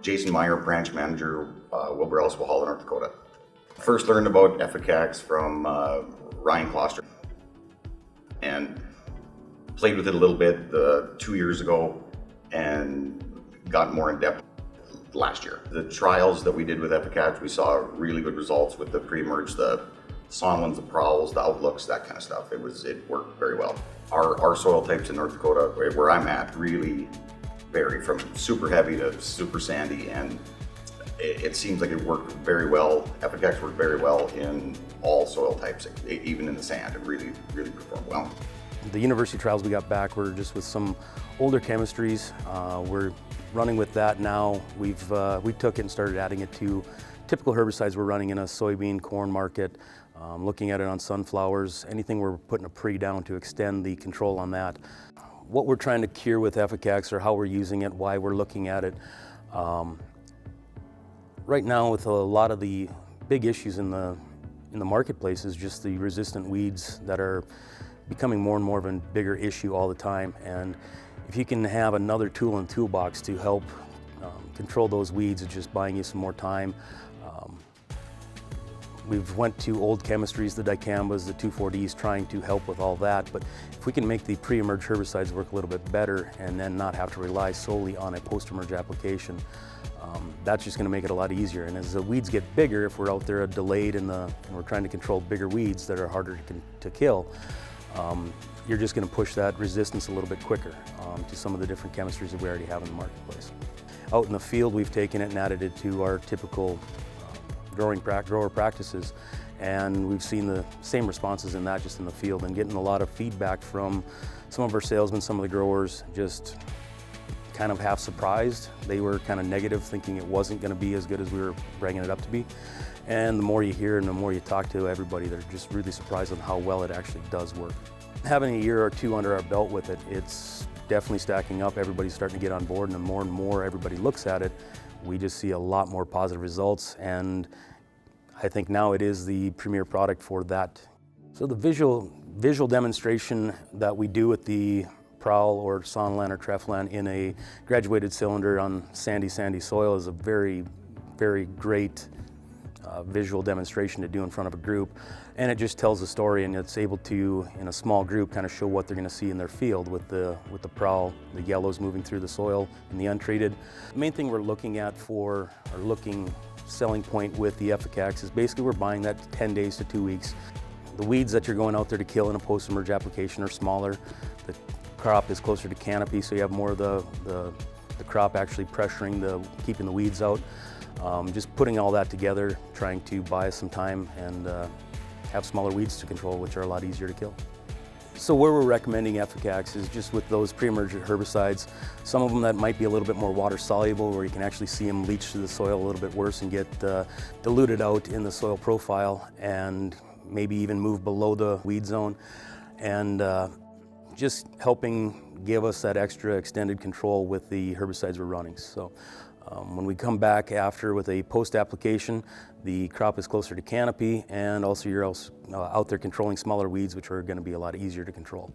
Jason Meyer, branch manager, Wilbur-Ellis, North Dakota. First learned about EFFICAX from Ryan Kloster and played with it a little bit 2 years ago and got more in depth last year. The trials that we did with EFFICAX, we saw really good results with the pre-emerge, the Sonlins, the prowls, the outlooks, that kind of stuff. It worked very well. Our soil types in North Dakota, where I'm at, really vary from super heavy to super sandy, and it seems like it worked very well. EFFICAX worked very well in all soil types, even in the sand. It really performed well. The university trials we got back were just with some older chemistries. We're running with that now. We took it and started adding it to typical herbicides we're running in a soybean, corn market, looking at it on sunflowers, anything we're putting a pre down to extend the control on that. What we're trying to cure with EFFICAX, or how we're using it, why we're looking at it. Right now, with a lot of the big issues in the marketplace, is just the resistant weeds that are becoming more and more of a bigger issue all the time. And if you can have another tool in the toolbox to help control those weeds, it's just buying you some more time. We've went to old chemistries, the dicambas, the 2,4-Ds, trying to help with all that. But if we can make the pre-emerge herbicides work a little bit better and then not have to rely solely on a post-emerge application, that's just going to make it a lot easier. And as the weeds get bigger, if we're out there delayed and we're trying to control bigger weeds that are harder to kill, you're just going to push that resistance a little bit quicker to some of the different chemistries that we already have in the marketplace. Out in the field, we've taken it and added it to our typical grower practices, and we've seen the same responses in that, just in the field, and getting a lot of feedback from some of our salesmen, some of the growers, just kind of half surprised. They were kind of negative, thinking it wasn't going to be as good as we were bringing it up to be. And the more you hear and the more you talk to everybody, they're just really surprised on how well it actually does work. Having a year or two under our belt with it, it's definitely stacking up. Everybody's starting to get on board, and the more everybody looks at it, we just see a lot more positive results, and I think now it is the premier product for that. So the visual demonstration that we do with the prowl or Sonlan or Treflan in a graduated cylinder on sandy soil is a very great visual demonstration to do in front of a group, and it just tells a story, and it's able to, in a small group, kind of show what they're going to see in their field with the prowl, the yellows moving through the soil and the untreated. The main thing we're looking at for our selling point with the EFFICAX is basically we're buying that 10 days to 2 weeks. The weeds that you're going out there to kill in a post-emerge application are smaller. The crop is closer to canopy, so you have more of the crop actually pressuring keeping the weeds out. Just putting all that together, trying to buy us some time and have smaller weeds to control, which are a lot easier to kill. So where we're recommending EFFICAX is just with those pre-emergent herbicides, some of them that might be a little bit more water soluble, where you can actually see them leach through the soil a little bit worse and get diluted out in the soil profile, and maybe even move below the weed zone, and just helping give us that extra extended control with the herbicides we're running. So when we come back after with a post-application, the crop is closer to canopy, and also you're out there controlling smaller weeds, which are going to be a lot easier to control.